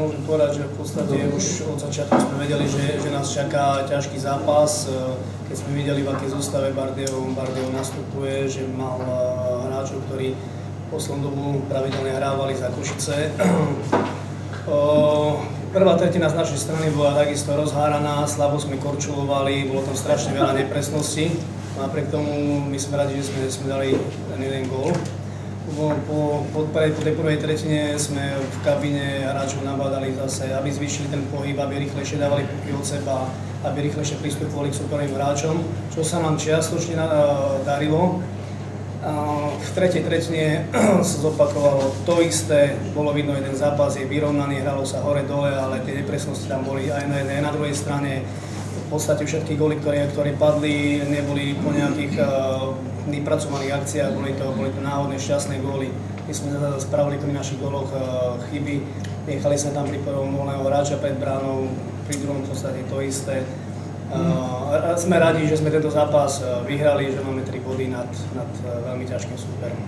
môžem povedať, že v podstate už od začiatku sme vedeli, že nás čaká ťažký zápas. Keď sme videli, v akej zostave Bardejov nastupuje, že mal hráčov, ktorí poslednú dobu pravidelne hrávali za Košice. Prvá tretina z našej strany bola takisto rozháraná, slabo sme korčulovali, bolo tam strašne veľa nepresností. Napriek tomu my sme radi, že sme dali ten jeden gól. Po tej prvej tretine sme v kabíne hráčov nabádali zase, aby zvýšili ten pohyb, aby rýchlejšie dávali puky od seba, aby rýchlejšie pristupovali k súperovým hráčom, čo sa nám čiastočne darilo. V tretej tretine sa zopakovalo to isté, bolo vidno, jeden zápas je vyrovnaný, hralo sa hore-dole, ale tie nepresnosti tam boli aj na jednej, aj na druhej strane. V podstate všetky góly, ktoré padli, neboli po nejakých vypracovaných akciách, boli to náhodné, šťastné góly. My sme spravili pri našich góloch chyby, nechali sme tam pri prvom voľného hráča pred bránou, pri druhom v podstate to isté. Sme radi, že sme tento zápas vyhrali, že máme 3 body nad veľmi ťažkým súperom.